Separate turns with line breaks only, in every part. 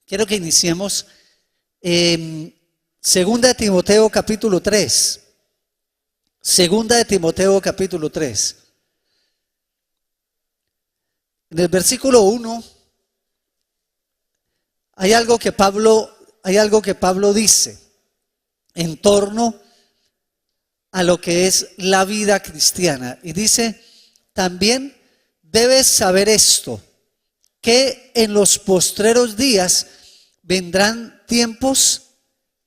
Quiero que iniciemos Segunda de Timoteo capítulo 3. Segunda de Timoteo capítulo 3. En el versículo 1 hay algo que Pablo dice en torno a lo que es la vida cristiana. Y dice, también debes saber esto, que en los postreros días vendrán tiempos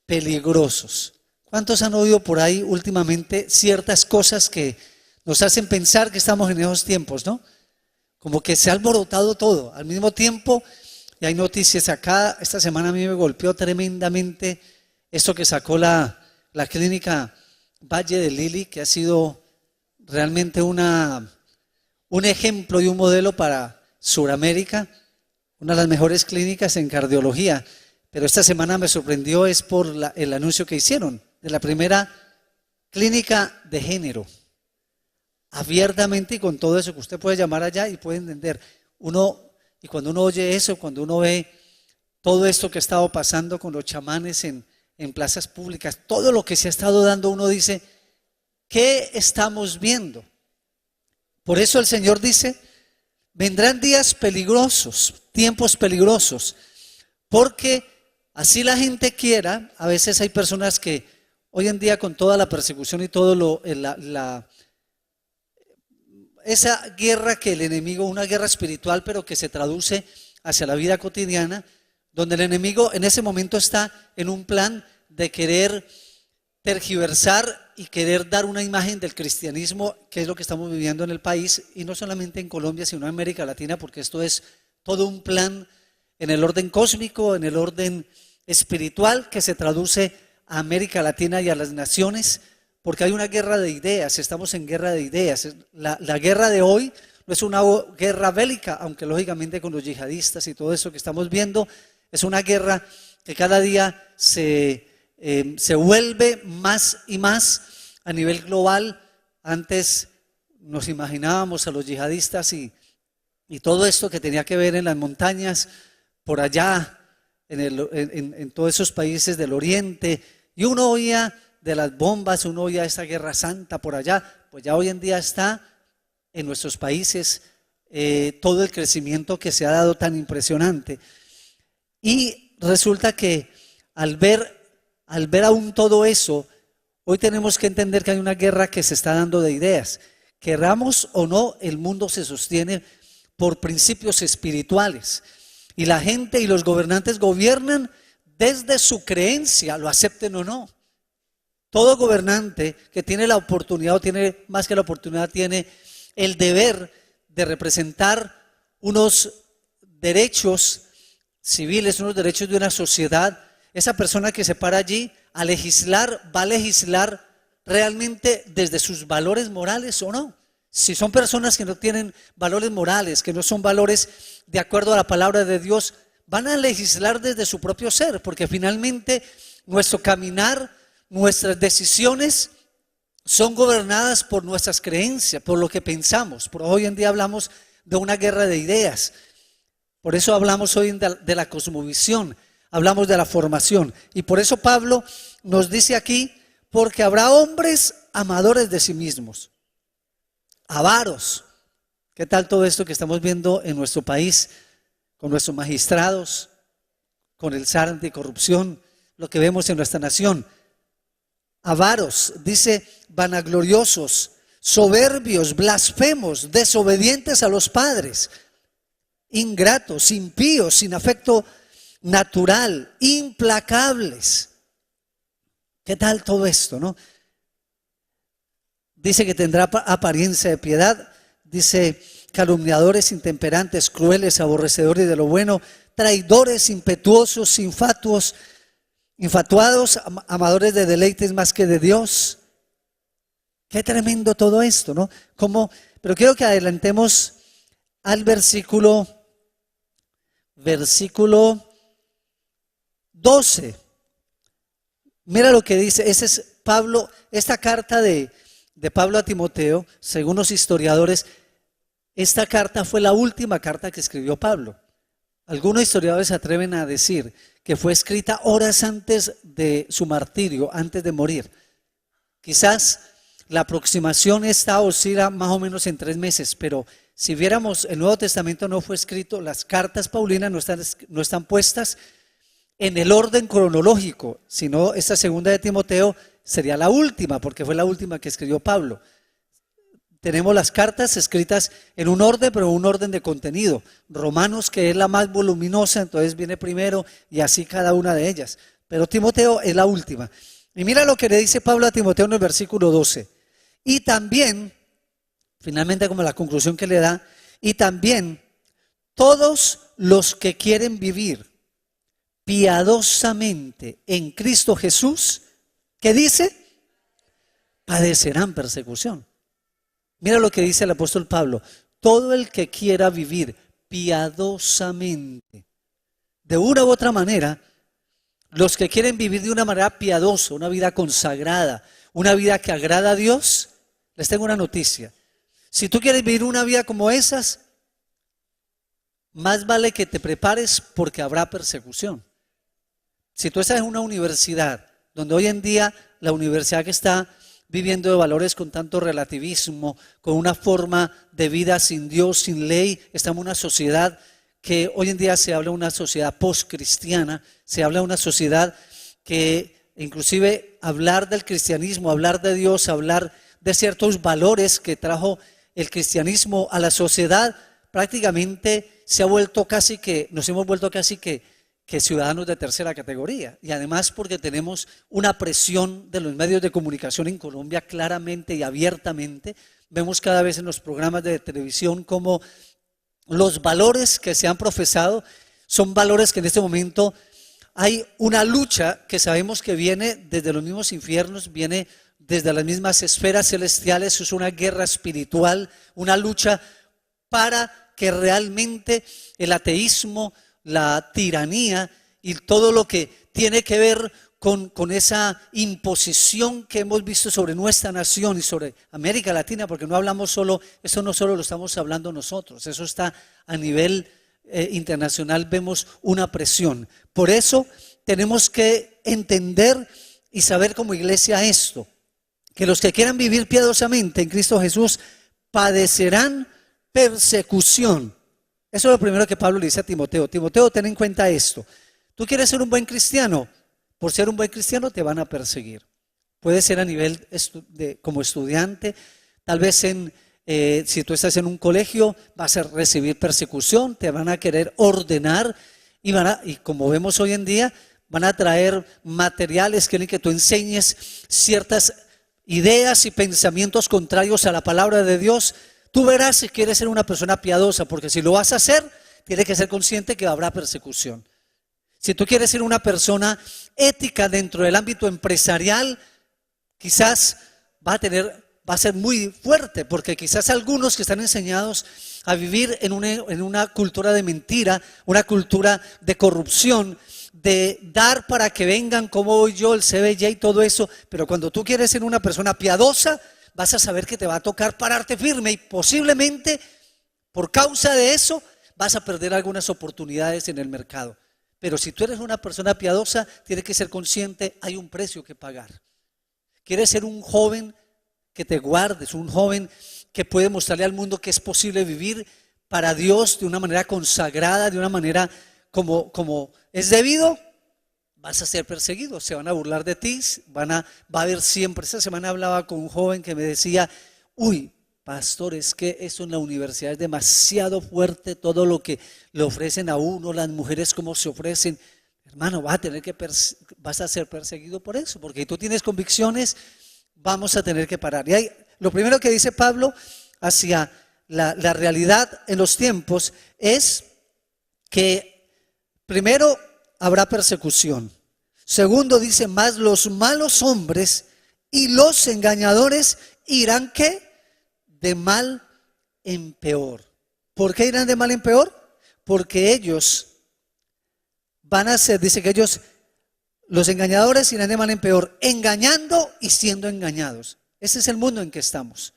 peligrosos. ¿Cuántos han oído por ahí últimamente ciertas cosas que nos hacen pensar que estamos en esos tiempos, no? Como que se ha alborotado todo al mismo tiempo, y hay noticias acá. Esta semana a mí me golpeó tremendamente esto que sacó la clínica Valle de Lili, que ha sido realmente un ejemplo y un modelo para Sudamérica, una de las mejores clínicas en cardiología. Pero esta semana me sorprendió es por el anuncio que hicieron de la primera clínica de género, abiertamente, y con todo eso que usted puede llamar allá y puede entender. Y cuando uno oye eso, cuando uno ve todo esto que ha estado pasando con los chamanes en plazas públicas, todo lo que se ha estado dando, uno dice, ¿qué estamos viendo? Por eso el Señor dice, vendrán días peligrosos, tiempos peligrosos, porque así la gente quiera. A veces hay personas que hoy en día, con toda la persecución y todo esa guerra que el enemigo, una guerra espiritual, pero que se traduce hacia la vida cotidiana, donde el enemigo en ese momento está en un plan de querer tergiversar y querer dar una imagen del cristianismo, que es lo que estamos viviendo en el país, y no solamente en Colombia, sino en América Latina, porque esto es todo un plan en el orden cósmico, en el orden espiritual, que se traduce a América Latina y a las naciones, porque hay una guerra de ideas. Estamos en guerra de ideas. La guerra de hoy no es una guerra bélica, aunque lógicamente con los yihadistas y todo eso que estamos viendo, es una guerra que cada día se vuelve más y más a nivel global. Antes nos imaginábamos a los yihadistas y todo esto que tenía que ver en las montañas, por allá, en todos esos países del oriente, y uno oía de las bombas, uno oía esa guerra santa por allá. Pues ya hoy en día está en nuestros países todo el crecimiento que se ha dado tan impresionante. Y resulta que al ver aún todo eso, hoy tenemos que entender que hay una guerra que se está dando de ideas. Queramos o no, el mundo se sostiene por principios espirituales, y la gente y los gobernantes gobiernan desde su creencia, lo acepten o no. Todo gobernante que tiene la oportunidad, o tiene más que la oportunidad, tiene el deber de representar unos derechos civiles, unos derechos de una sociedad. Esa persona que se para allí a legislar, va a legislar realmente desde sus valores morales o no. Si son personas que no tienen valores morales, que no son valores de acuerdo a la palabra de Dios, van a legislar desde su propio ser, porque finalmente nuestro caminar, nuestras decisiones son gobernadas por nuestras creencias, por lo que pensamos. Por hoy en día hablamos de una guerra de ideas. Por eso hablamos hoy de la cosmovisión, hablamos de la formación. Y por eso Pablo nos dice aquí, porque habrá hombres amadores de sí mismos, avaros. ¿Qué tal todo esto que estamos viendo en nuestro país, con nuestros magistrados, con el SAR anticorrupción, lo que vemos en nuestra nación? Avaros, dice, vanagloriosos, soberbios, blasfemos, desobedientes a los padres, ingratos, impíos, sin afecto natural, implacables. ¿Qué tal todo esto, no? Dice que tendrá apariencia de piedad, dice, calumniadores, intemperantes, crueles, aborrecedores de lo bueno, traidores, impetuosos, infatuados, amadores de deleites más que de Dios. Qué tremendo todo esto, ¿no? Pero quiero que adelantemos al versículo 12. Mira lo que dice. Ese es Pablo, esta carta de Pablo a Timoteo. Según los historiadores, esta carta fue la última carta que escribió Pablo. Algunos historiadores se atreven a decir que fue escrita horas antes de su martirio, antes de morir. Quizás la aproximación está oscila más o menos en 3 meses, pero si viéramos el Nuevo Testamento no fue escrito, las cartas paulinas no están puestas en el orden cronológico, sino esta segunda de Timoteo sería la última, porque fue la última que escribió Pablo. Tenemos las cartas escritas en un orden, pero en un orden de contenido. Romanos, que es la más voluminosa, entonces viene primero y así cada una de ellas. Pero Timoteo es la última. Y mira lo que le dice Pablo a Timoteo en el versículo 12. Y también, finalmente como la conclusión que le da, y también todos los que quieren vivir piadosamente en Cristo Jesús, ¿qué dice? Padecerán persecución. Mira lo que dice el apóstol Pablo: todo el que quiera vivir piadosamente, de una u otra manera, los que quieren vivir de una manera piadosa, una vida consagrada, una vida que agrada a Dios, les tengo una noticia. Si tú quieres vivir una vida como esas, más vale que te prepares porque habrá persecución. Si tú estás en una universidad, donde hoy en día la universidad que está viviendo de valores con tanto relativismo, con una forma de vida sin Dios, sin ley, estamos en una sociedad que hoy en día se habla de una sociedad post-cristiana, se habla de una sociedad que inclusive hablar del cristianismo, hablar de Dios, hablar de ciertos valores que trajo el cristianismo a la sociedad, prácticamente se ha vuelto casi que, nos hemos vuelto casi que ciudadanos de tercera categoría. Y además porque tenemos una presión de los medios de comunicación en Colombia claramente y abiertamente. Vemos cada vez en los programas de televisión como los valores que se han profesado son valores que en este momento hay una lucha que sabemos que viene desde los mismos infiernos, viene desde las mismas esferas celestiales. Es una guerra espiritual, una lucha para que realmente el ateísmo, la tiranía y todo lo que tiene que ver con esa imposición que hemos visto sobre nuestra nación y sobre América Latina, porque no hablamos solo, eso no solo lo estamos hablando nosotros, eso está a nivel internacional, vemos una presión. Por eso tenemos que entender y saber como iglesia esto, que los que quieran vivir piadosamente en Cristo Jesús padecerán persecución. Eso es lo primero que Pablo le dice a Timoteo. Timoteo, ten en cuenta esto. ¿Tú quieres ser un buen cristiano? Por ser un buen cristiano te van a perseguir. Puede ser a nivel como estudiante, tal vez si tú estás en un colegio vas a recibir persecución, te van a querer ordenar y como vemos hoy en día, van a traer materiales, quieren que tú enseñes ciertas ideas y pensamientos contrarios a la palabra de Dios. Tú verás si quieres ser una persona piadosa, porque si lo vas a hacer, tienes que ser consciente que habrá persecución. Si tú quieres ser una persona ética dentro del ámbito empresarial, quizás va a ser muy fuerte, porque quizás algunos que están enseñados a vivir en una cultura de mentira, una cultura de corrupción, de dar para que vengan, como voy yo, el CBJ y todo eso, pero cuando tú quieres ser una persona piadosa, vas a saber que te va a tocar pararte firme y posiblemente por causa de eso vas a perder algunas oportunidades en el mercado. Pero si tú eres una persona piadosa, tienes que ser consciente, hay un precio que pagar. ¿Quieres ser un joven que te guardes, un joven que puede mostrarle al mundo que es posible vivir para Dios de una manera consagrada, de una manera como es debido? Vas a ser perseguido, se van a burlar de ti, va a haber siempre. Esta semana hablaba con un joven que me decía, uy, pastor, es que eso en la universidad es demasiado fuerte, todo lo que le ofrecen a uno, las mujeres cómo se ofrecen. Hermano, vas a ser perseguido por eso, porque si tú tienes convicciones, vamos a tener que parar. Y lo primero que dice Pablo hacia la realidad en los tiempos es que primero habrá persecución. Segundo dice, más los malos hombres y los engañadores irán ¿qué? De mal en peor. ¿Por qué irán de mal en peor? Porque ellos van a ser, dice que los engañadores irán de mal en peor, engañando y siendo engañados. Ese es el mundo en que estamos.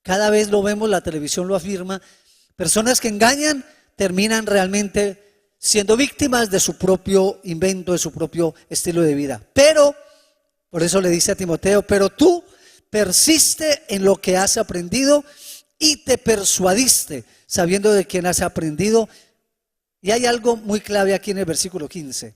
Cada vez lo vemos, la televisión lo afirma. Personas que engañan terminan realmente siendo víctimas de su propio invento, de su propio estilo de vida. Pero, por eso le dice a Timoteo, pero tú persiste en lo que has aprendido y te persuadiste, sabiendo de quién has aprendido. Y hay algo muy clave aquí en el versículo 15.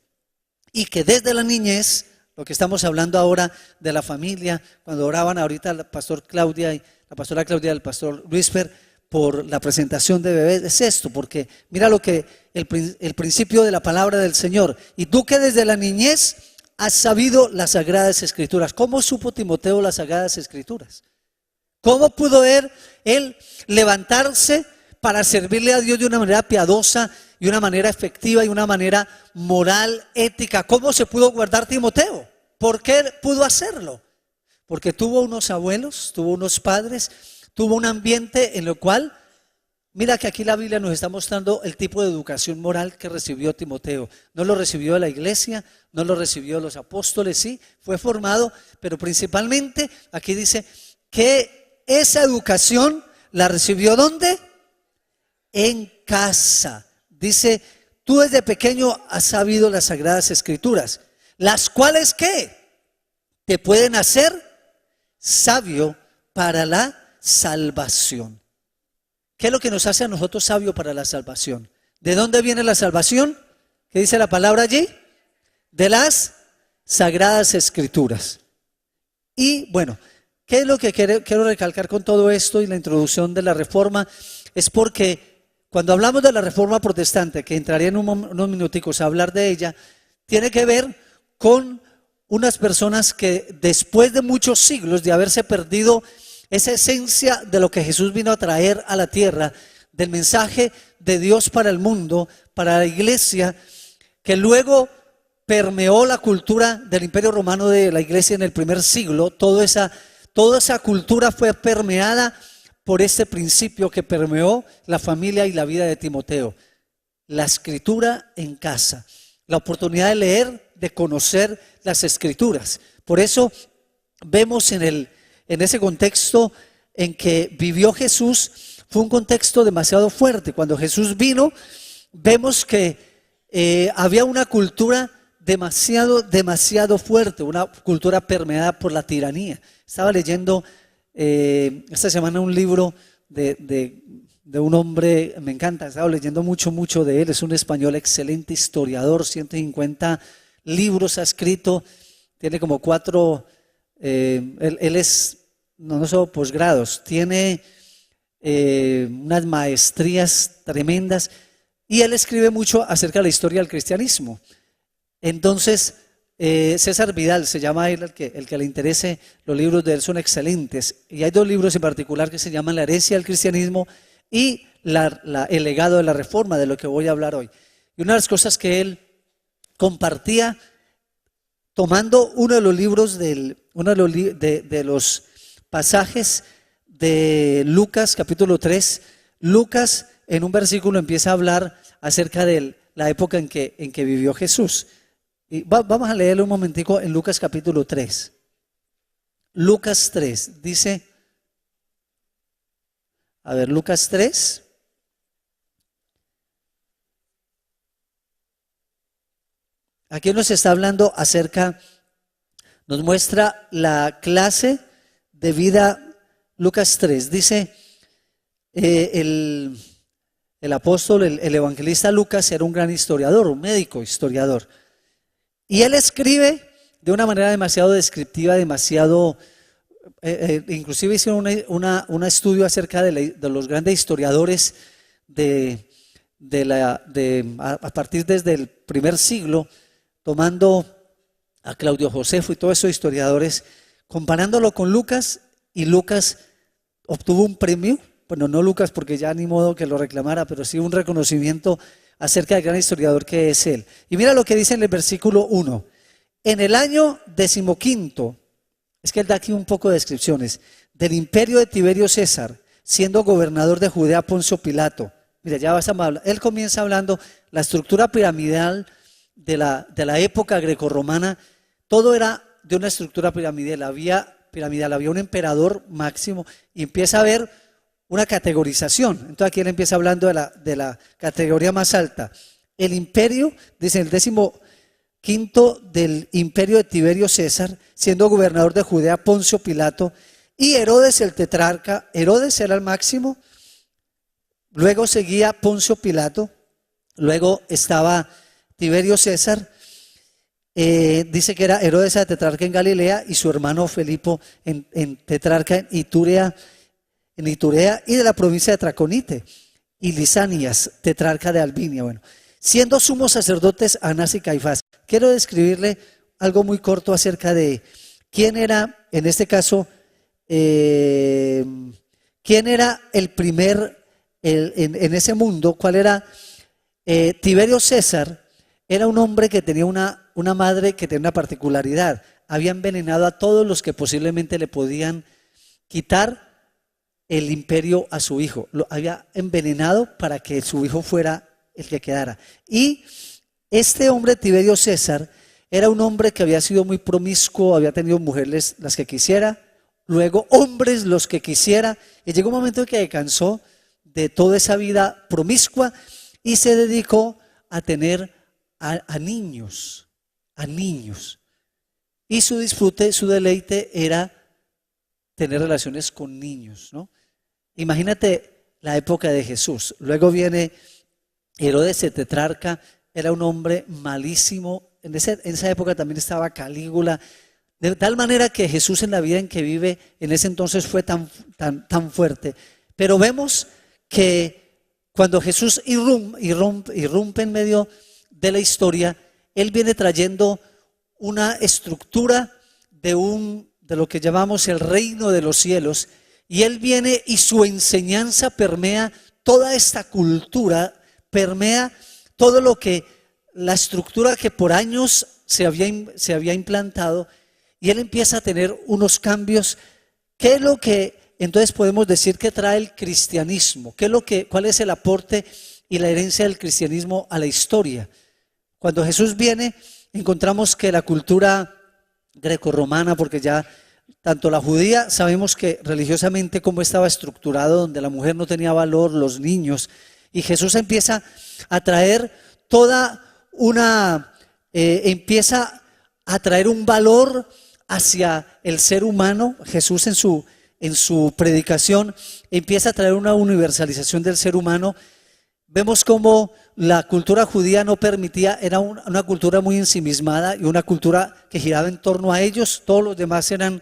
Y que desde la niñez, lo que estamos hablando ahora de la familia, cuando oraban ahorita la pastora Claudia y el pastor Luisfer por la presentación de bebés, es esto, porque mira lo que el principio de la palabra del Señor. Y tú que desde la niñez has sabido las Sagradas Escrituras. ¿Cómo supo Timoteo las Sagradas Escrituras? ¿Cómo pudo él levantarse para servirle a Dios de una manera piadosa y una manera efectiva y una manera moral, ética? ¿Cómo se pudo guardar Timoteo? ¿Por qué pudo hacerlo? Porque tuvo unos abuelos, tuvo unos padres, tuvo un ambiente en el cual, mira que aquí la Biblia nos está mostrando el tipo de educación moral que recibió Timoteo. No lo recibió de la iglesia, no lo recibió de los apóstoles, sí, fue formado, pero principalmente aquí dice que esa educación la recibió ¿dónde? En casa. Dice, tú desde pequeño has sabido las Sagradas Escrituras, las cuales ¿qué? Te pueden hacer sabio para la salvación. ¿Qué es lo que nos hace a nosotros sabio para la salvación? ¿De dónde viene la salvación? ¿Qué dice la palabra allí? De las Sagradas Escrituras. Y bueno, ¿qué es lo que quiero recalcar con todo esto y la introducción de la Reforma? Es porque cuando hablamos de la Reforma Protestante, que entraré en unos minuticos a hablar de ella, tiene que ver con unas personas que después de muchos siglos de haberse perdido esa esencia de lo que Jesús vino a traer a la tierra, del mensaje de Dios para el mundo, para la iglesia, que luego permeó la cultura del Imperio Romano de la iglesia en el primer siglo. Toda esa cultura fue permeada por este principio que permeó la familia y la vida de Timoteo: la escritura en casa, la oportunidad de leer, de conocer las escrituras. Por eso vemos en ese contexto en que vivió Jesús, fue un contexto demasiado fuerte. Cuando Jesús vino, vemos que había una cultura demasiado fuerte, una cultura permeada por la tiranía. Estaba leyendo esta semana un libro de un hombre, me encanta, estaba leyendo mucho de él, es un español excelente historiador, 150 libros ha escrito, tiene como 4, él es, no solo posgrados, tiene unas maestrías tremendas, y él escribe mucho acerca de la historia del cristianismo. Entonces, César Vidal se llama él, el que le interese, los libros de él son excelentes, y hay 2 libros en particular que se llaman La herencia del cristianismo y el legado de la Reforma, de lo que voy a hablar hoy. Y una de las cosas que él compartía, tomando uno de los libros de los pasajes de Lucas capítulo 3, Lucas en un versículo empieza a hablar acerca de la época en que vivió Jesús. Y vamos a leerlo un momentico en Lucas capítulo 3. Lucas 3 dice, a ver, Lucas 3. Aquí nos está hablando nos muestra la clase de vida. Lucas 3 dice, el apóstol, el evangelista Lucas era un gran historiador, un médico historiador. Y él escribe de una manera demasiado descriptiva, inclusive hicieron un estudio acerca de los grandes historiadores a partir desde el primer siglo, tomando a Claudio Josefo y todos esos historiadores, comparándolo con Lucas, y Lucas obtuvo un premio, bueno, no Lucas porque ya ni modo que lo reclamara, pero sí un reconocimiento acerca del gran historiador que es él. Y mira lo que dice en el versículo 1. En el año 15, es que él da aquí un poco de descripciones, del imperio de Tiberio César, siendo gobernador de Judea Poncio Pilato. Mira, ya vas a hablar. Él comienza hablando la estructura piramidal de la época grecorromana. Todo era de una estructura piramidal. Había un emperador máximo y empieza a haber una categorización. Entonces aquí él empieza hablando de la categoría más alta. el imperio, dice el 15º del imperio de Tiberio César, siendo gobernador de Judea Poncio Pilato, y Herodes el tetrarca. Herodes era el máximo, luego seguía Poncio Pilato, luego estaba Tiberio César, dice que era Herodes el tetrarca en Galilea y su hermano Felipo en tetrarca en Iturea, y de la provincia de Traconite, y Lisanias, tetrarca de Albinia. Bueno, siendo sumos sacerdotes Anás y Caifás. Quiero describirle algo muy corto acerca de quién era, en este caso, quién era el primer en ese mundo, cuál era. Tiberio César era un hombre que tenía una madre que tenía una particularidad. Había envenenado a todos los que posiblemente le podían quitar el imperio a su hijo. Lo había envenenado para que su hijo fuera el que quedara. Y este hombre, Tiberio César, era un hombre que había sido muy promiscuo, había tenido mujeres las que quisiera, luego hombres los que quisiera, y llegó un momento en que cansó de toda esa vida promiscua y se dedicó a tener a niños, y su disfrute, su deleite era tener relaciones con niños, ¿no? Imagínate la época de Jesús. Luego viene Herodes el tetrarca, era un hombre malísimo. En esa época también estaba Calígula, de tal manera que Jesús, en la vida en que vive en ese entonces, fue tan fuerte. Pero vemos que cuando Jesús irrumpe en medio de la historia, Él viene trayendo una estructura de lo que llamamos el reino de los cielos, y Él viene y su enseñanza permea toda esta cultura, permea todo lo que, la estructura que por años se había implantado, y Él empieza a tener unos cambios. ¿Qué es lo que entonces podemos decir que trae el cristianismo? ¿Cuál es el aporte y la herencia del cristianismo a la historia? Cuando Jesús viene, encontramos que la cultura grecorromana, porque ya tanto la judía, sabemos que religiosamente cómo estaba estructurado, donde la mujer no tenía valor, los niños, y Jesús empieza a traer empieza a traer un valor hacia el ser humano. Jesús en su predicación empieza a traer una universalización del ser humano. Vemos cómo la cultura judía no permitía, era una cultura muy ensimismada y una cultura que giraba en torno a ellos. Todos los demás eran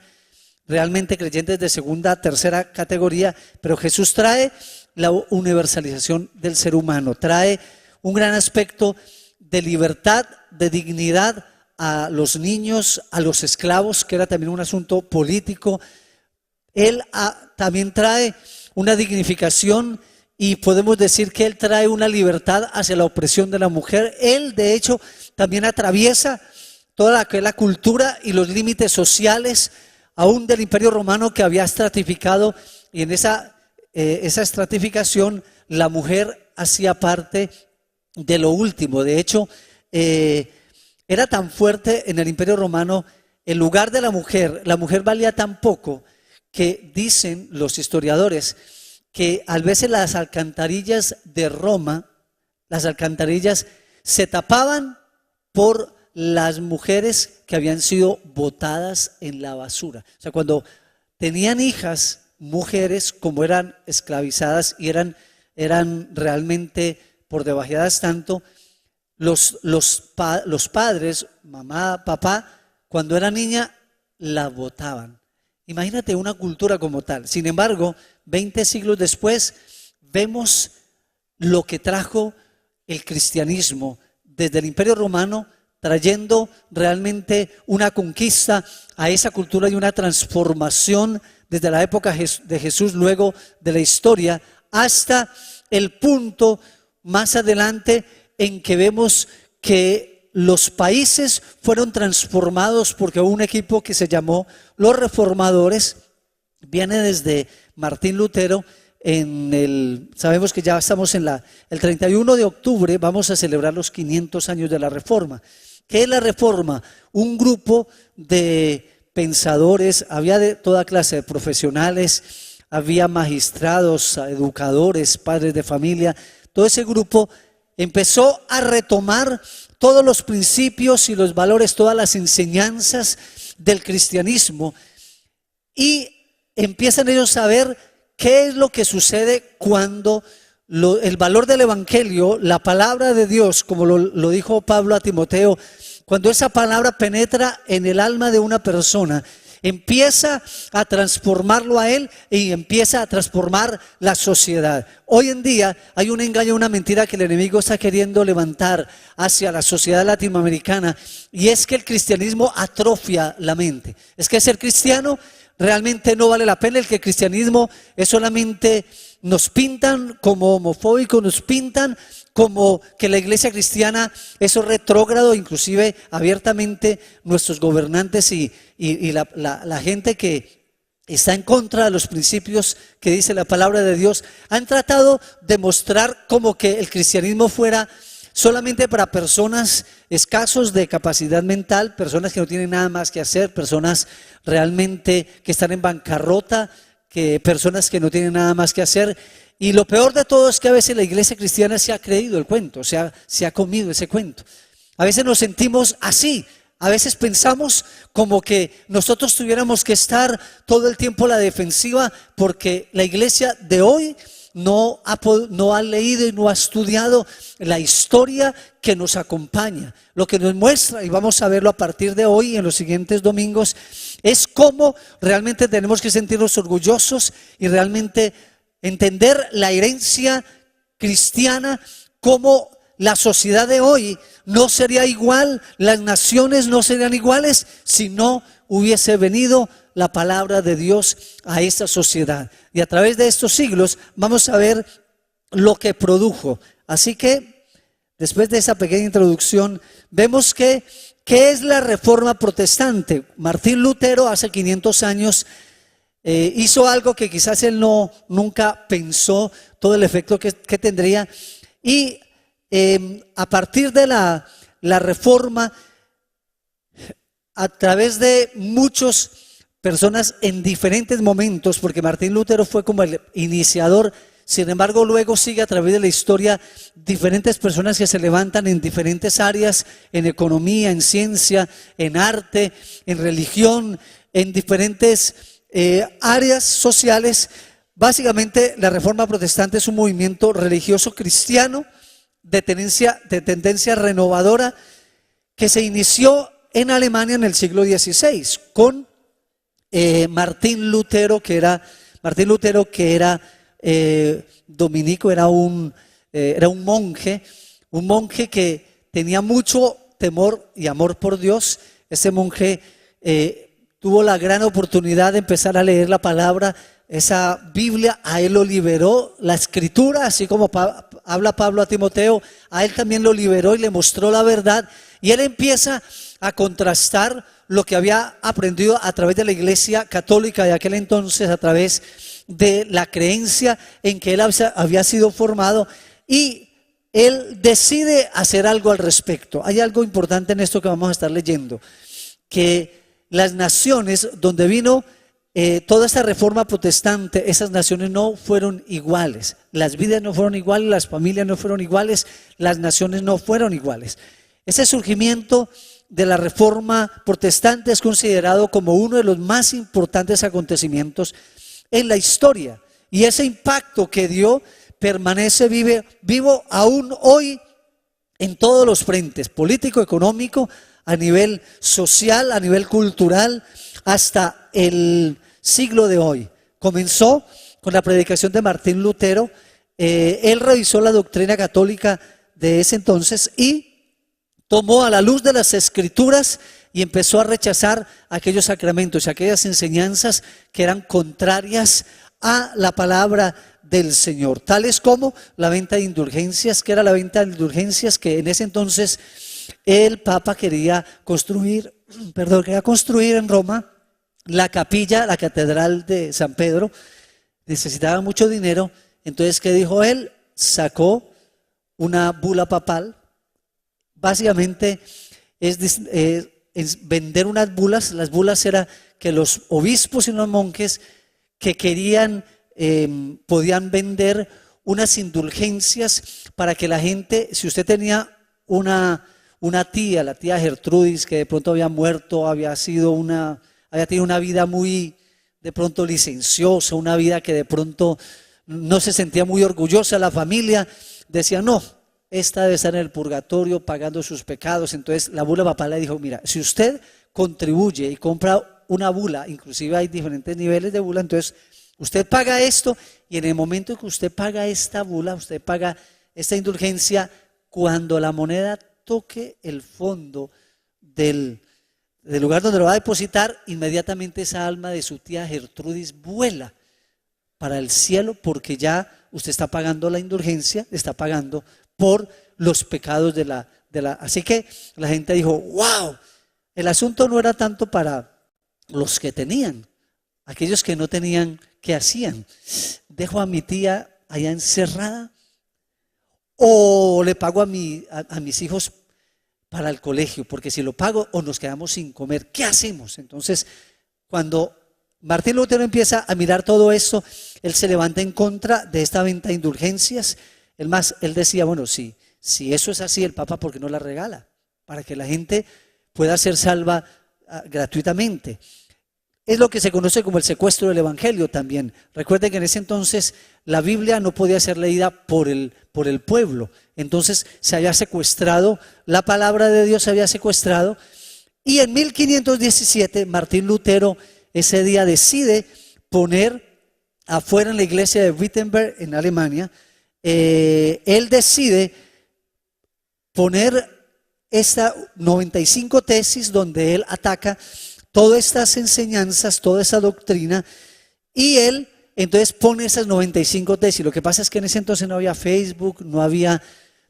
realmente creyentes de segunda, tercera categoría, pero Jesús trae la universalización del ser humano, trae un gran aspecto de libertad, de dignidad a los niños, a los esclavos, que era también un asunto político. Él también trae una dignificación, y podemos decir que Él trae una libertad hacia la opresión de la mujer. Él, de hecho, también atraviesa toda la cultura y los límites sociales, aún del Imperio Romano, que había estratificado, y en esa estratificación la mujer hacía parte de lo último. De hecho, era tan fuerte en el Imperio Romano el lugar de la mujer valía tan poco que dicen los historiadores que a veces las alcantarillas de Roma, las alcantarillas se tapaban por las mujeres que habían sido botadas en la basura. O sea, cuando tenían hijas, mujeres, como eran esclavizadas y eran realmente por debajeadas tanto, los padres, mamá, papá, cuando era niña, la botaban. Imagínate una cultura como tal. Sin embargo, 20 siglos después, vemos lo que trajo el cristianismo desde el Imperio Romano, trayendo realmente una conquista a esa cultura y una transformación desde la época de Jesús, luego de la historia, hasta el punto más adelante en que vemos que los países fueron transformados, porque hubo un equipo que se llamó los Reformadores. Viene desde Martín Lutero. Sabemos que ya estamos el 31 de octubre, vamos a celebrar los 500 años de la Reforma. ¿Qué es la Reforma? Un grupo de pensadores, había de toda clase de profesionales, había magistrados, educadores, padres de familia. Todo ese grupo empezó a retomar todos los principios y los valores, todas las enseñanzas del cristianismo, y empiezan ellos a ver qué es lo que sucede cuando el valor del evangelio, la palabra de Dios, como lo dijo Pablo a Timoteo, cuando esa palabra penetra en el alma de una persona, empieza a transformarlo a él y empieza a transformar la sociedad. Hoy en día hay un engaño, una mentira que el enemigo está queriendo levantar hacia la sociedad latinoamericana, y es que el cristianismo atrofia la mente. Es que ser cristiano realmente no vale la pena, el que el cristianismo es solamente, nos pintan como homofóbicos, nos pintan como que la iglesia cristiana es retrógrado, inclusive abiertamente nuestros gobernantes y la gente que está en contra de los principios que dice la palabra de Dios, han tratado de mostrar como que el cristianismo fuera solamente para personas escasos de capacidad mental, personas que no tienen nada más que hacer, personas realmente que están en bancarrota, personas que no tienen nada más que hacer. Y lo peor de todo es que a veces la iglesia cristiana se ha creído el cuento, se ha comido ese cuento. A veces nos sentimos así, a veces pensamos como que nosotros tuviéramos que estar todo el tiempo a la defensiva, porque la iglesia de hoy no ha leído y no ha estudiado la historia que nos acompaña. Lo que nos muestra, y vamos a verlo a partir de hoy en los siguientes domingos, es cómo realmente tenemos que sentirnos orgullosos y realmente entender la herencia cristiana, cómo la sociedad de hoy no sería igual, las naciones no serían iguales si no hubiese venido la palabra de Dios a esta sociedad. Y a través de estos siglos vamos a ver lo que produjo. Así que después de esa pequeña introducción, vemos que ¿qué es la reforma protestante? Martín Lutero hace 500 años hizo algo que quizás él nunca pensó todo el efecto que tendría, y a partir de la reforma, a través de muchas personas en diferentes momentos, porque Martín Lutero fue como el iniciador, sin embargo luego sigue a través de la historia diferentes personas que se levantan en diferentes áreas, en economía, en ciencia, en arte, en religión, en diferentes áreas sociales. Básicamente la reforma protestante es un movimiento religioso cristiano de tendencia renovadora que se inició en Alemania en el siglo XVI con Martín Lutero, que era dominico, era un monje que tenía mucho temor y amor por Dios. Ese monje tuvo la gran oportunidad de empezar a leer la palabra, esa Biblia, a él lo liberó, la escritura, así como habla Pablo a Timoteo, a él también lo liberó y le mostró la verdad, y él empieza a contrastar lo que había aprendido a través de la iglesia católica de aquel entonces, a través de la creencia en que él había sido formado, y él decide hacer algo al respecto. Hay algo importante en esto que vamos a estar leyendo, que las naciones donde vino toda esta reforma protestante, esas naciones no fueron iguales, las vidas no fueron iguales, las familias no fueron iguales, las naciones no fueron iguales. Ese surgimiento de la reforma protestante es considerado como uno de los más importantes acontecimientos en la historia, y ese impacto que dio permanece vivo aún hoy en todos los frentes: político, económico, a nivel social, a nivel cultural, hasta el siglo de hoy. Comenzó con la predicación de Martín Lutero. Él revisó la doctrina católica de ese entonces y tomó a la luz de las escrituras y empezó a rechazar aquellos sacramentos, aquellas enseñanzas que eran contrarias a la palabra del Señor, tales como la venta de indulgencias, que era la venta de indulgencias que en ese entonces el Papa quería construir en Roma la capilla, la catedral de San Pedro. Necesitaba mucho dinero. Entonces, ¿qué dijo él? Sacó una bula papal. Básicamente es vender unas bulas. Las bulas era que los obispos y los monjes que querían podían vender unas indulgencias para que la gente, si usted tenía una tía, la tía Gertrudis, que de pronto había muerto, había tenido una vida muy de pronto licenciosa, una vida que de pronto no se sentía muy orgullosa, la familia decía, no, esta debe estar en el purgatorio pagando sus pecados. Entonces la bula papal le dijo, mira, si usted contribuye y compra una bula, inclusive hay diferentes niveles de bula, entonces usted paga esto, y en el momento que usted paga esta bula, usted paga esta indulgencia, cuando la moneda toque el fondo del lugar donde lo va a depositar, inmediatamente esa alma de su tía Gertrudis vuela para el cielo, porque ya usted está pagando la indulgencia, está pagando por los pecados de la. Así que la gente dijo, wow, el asunto no era tanto para los que tenían, aquellos que no tenían, ¿qué hacían? ¿Dejo a mi tía allá encerrada? ¿O le pago a mis hijos para el colegio? Porque si lo pago, o nos quedamos sin comer, ¿qué hacemos? Entonces, cuando Martín Lutero empieza a mirar todo esto, él se levanta en contra de esta venta de indulgencias. Él decía, bueno, si eso es así, el Papa, ¿por qué no la regala? Para que la gente pueda ser salva gratuitamente. Es lo que se conoce como el secuestro del Evangelio también. Recuerden que en ese entonces la Biblia no podía ser leída por el pueblo. Entonces se había secuestrado, la palabra de Dios se había secuestrado. Y en 1517 Martín Lutero ese día decide poner afuera en la iglesia de Wittenberg en Alemania, él decide poner estas 95 tesis donde él ataca todas estas enseñanzas, toda esa doctrina, y él entonces pone esas 95 tesis. Lo que pasa es que en ese entonces no había Facebook, no había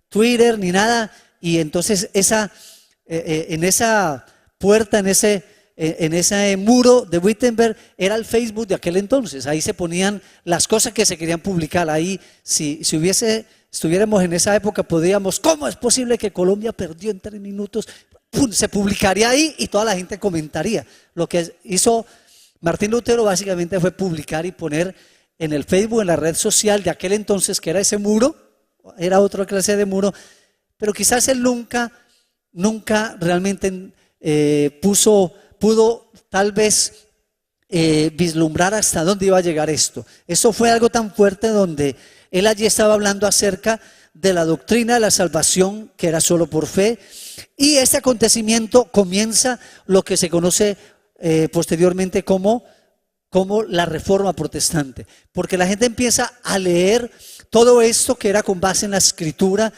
Twitter ni nada, y entonces en esa puerta, en ese muro de Wittenberg era el Facebook de aquel entonces. Ahí se ponían las cosas que se querían publicar. Ahí, si estuviéramos en esa época, podríamos, ¿cómo es posible que Colombia perdió en 3 minutos? ¡Pum! Se publicaría ahí y toda la gente comentaría. Lo que hizo Martín Lutero básicamente fue publicar y poner en el Facebook, en la red social de aquel entonces, que era ese muro, era otra clase de muro, pero quizás él nunca realmente pudo tal vez vislumbrar hasta dónde iba a llegar esto. Eso fue algo tan fuerte, donde él allí estaba hablando acerca de la doctrina de la salvación, que era solo por fe, y este acontecimiento comienza lo que se conoce posteriormente como la Reforma Protestante, porque la gente empieza a leer todo esto que era con base en la Escritura.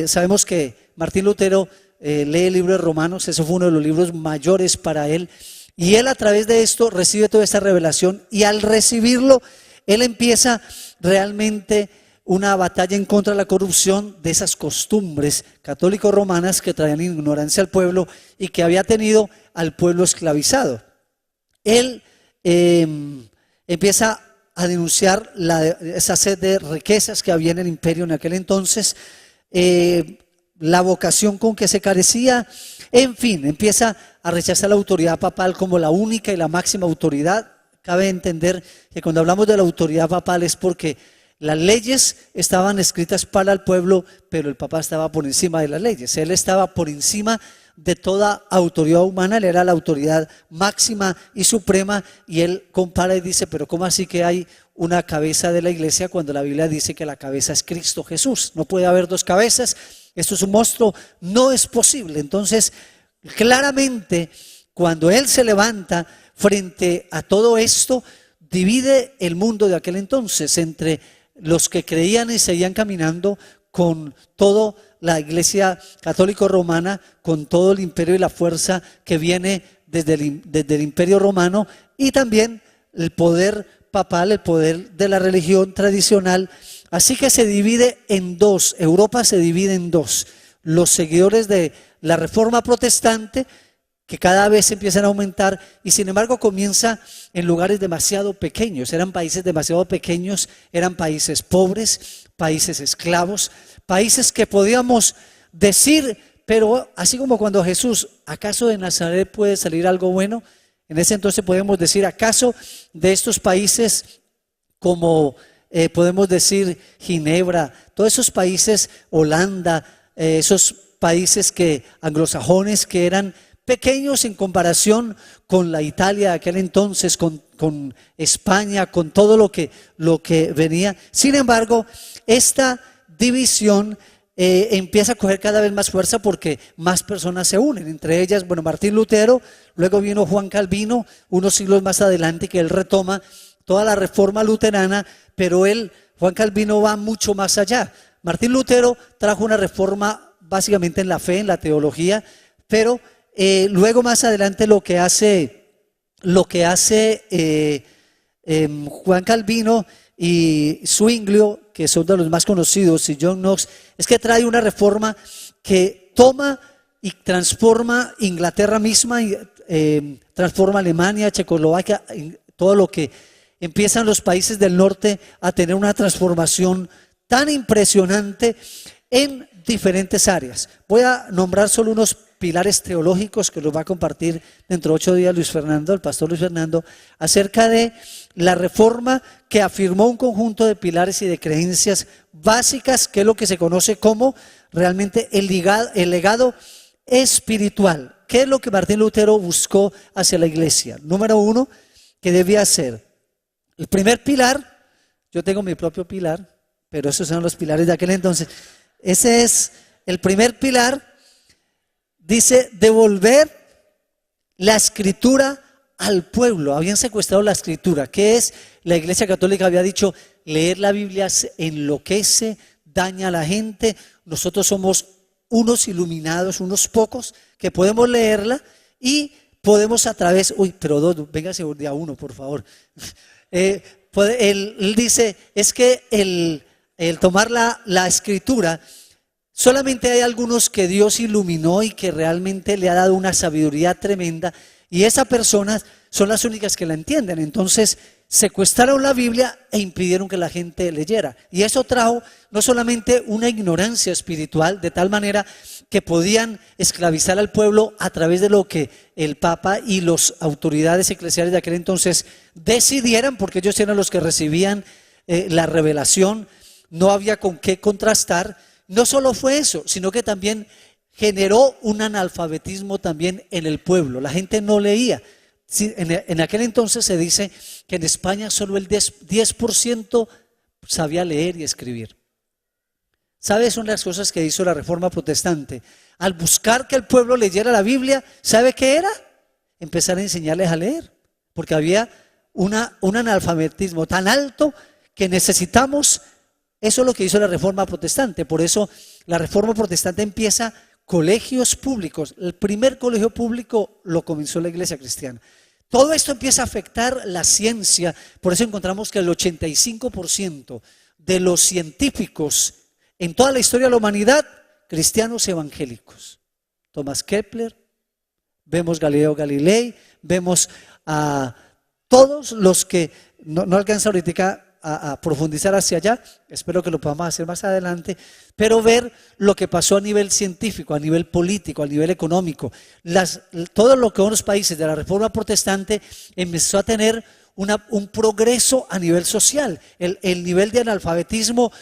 Sabemos que Martín Lutero lee el libro de Romanos, eso fue uno de los libros mayores para él, y él a través de esto recibe toda esta revelación, y al recibirlo, él empieza realmente una batalla en contra de la corrupción de esas costumbres católico-romanas que traían ignorancia al pueblo y que había tenido al pueblo esclavizado. Él empieza a denunciar esa sed de riquezas que había en el imperio en aquel entonces, la vocación con que se carecía, en fin, empieza a rechazar la autoridad papal como la única y la máxima autoridad. Cabe entender que cuando hablamos de la autoridad papal es porque las leyes estaban escritas para el pueblo, pero el Papa estaba por encima de las leyes. Él estaba por encima de toda autoridad humana, él era la autoridad máxima y suprema, y él compara y dice, pero ¿cómo así que hay una cabeza de la iglesia cuando la Biblia dice que la cabeza es Cristo Jesús? No puede haber dos cabezas, esto es un monstruo, no es posible. Entonces, claramente, cuando él se levanta frente a todo esto, divide el mundo de aquel entonces entre los que creían y seguían caminando con toda la iglesia católico romana, con todo el imperio y la fuerza que viene desde el imperio romano, y también el poder papal, el poder de la religión tradicional. Así que se divide en dos, Europa se divide en dos: los seguidores de la Reforma Protestante, que cada vez empiezan a aumentar, y sin embargo comienza en lugares demasiado pequeños. Eran países demasiado pequeños, eran países pobres, países esclavos, países que podíamos decir, pero así como cuando Jesús, ¿acaso de Nazaret puede salir algo bueno? En ese entonces podemos decir, ¿acaso de estos países como podemos decir Ginebra, todos esos países, Holanda, esos países anglosajones que eran pequeños en comparación con la Italia de aquel entonces, con España, con todo lo que venía. Sin embargo, esta división empieza a coger cada vez más fuerza porque más personas se unen, entre ellas, Martín Lutero, luego vino Juan Calvino, unos siglos más adelante, que él retoma toda la reforma luterana, pero Juan Calvino va mucho más allá. Martín Lutero trajo una reforma básicamente en la fe, en la teología, pero luego más adelante lo que hace Juan Calvino y Zwinglio, que son de los más conocidos, y John Knox, es que trae una reforma que toma y transforma Inglaterra misma, transforma Alemania, Checoslovaquia, todo lo que empiezan los países del norte a tener una transformación tan impresionante en diferentes áreas. Voy a nombrar solo unos pilares teológicos que los va a compartir dentro de 8 días el pastor Luis Fernando, acerca de la reforma que afirmó un conjunto de pilares y de creencias básicas, que es lo que se conoce como realmente el legado espiritual. ¿Qué es lo que Martín Lutero buscó hacia la iglesia? Número 1, que debía ser el primer pilar. Yo tengo mi propio pilar, pero esos son los pilares de aquel entonces. Ese es el primer pilar. Dice, devolver la escritura al pueblo. Habían secuestrado la escritura. ¿Qué es? La Iglesia Católica había dicho, leer la Biblia enloquece, daña a la gente. Nosotros somos unos iluminados, unos pocos, que podemos leerla y podemos a través, véngase de a uno, por favor. Él dice, es que el tomar la escritura, solamente hay algunos que Dios iluminó y que realmente le ha dado una sabiduría tremenda, y esas personas son las únicas que la entienden. Entonces secuestraron la Biblia e impidieron que la gente leyera, y eso trajo no solamente una ignorancia espiritual, de tal manera que podían esclavizar al pueblo a través de lo que el Papa y las autoridades eclesiales de aquel entonces decidieran, porque ellos eran los que recibían la revelación, no había con qué contrastar. No solo fue eso, sino que también generó un analfabetismo también en el pueblo. La gente no leía. En aquel entonces se dice que en España solo el 10% sabía leer y escribir. ¿Sabes? Son las cosas que hizo la Reforma Protestante. Al buscar que el pueblo leyera la Biblia, ¿sabe qué era? Empezar a enseñarles a leer, porque había un analfabetismo tan alto que necesitamos. Eso es lo que hizo la Reforma Protestante. Por eso la Reforma Protestante empieza colegios públicos. El primer colegio público lo comenzó la Iglesia Cristiana. Todo esto empieza a afectar la ciencia. Por eso encontramos que el 85% de los científicos en toda la historia de la humanidad, cristianos evangélicos. Thomas Kepler, vemos Galileo Galilei, vemos a todos los que no alcanza ahorita a profundizar hacia allá, espero que lo podamos hacer más adelante, pero ver lo que pasó a nivel científico, a nivel político, a nivel económico. Todo lo que son los países de la Reforma Protestante empezó a tener un progreso a nivel social. El nivel de analfabetismo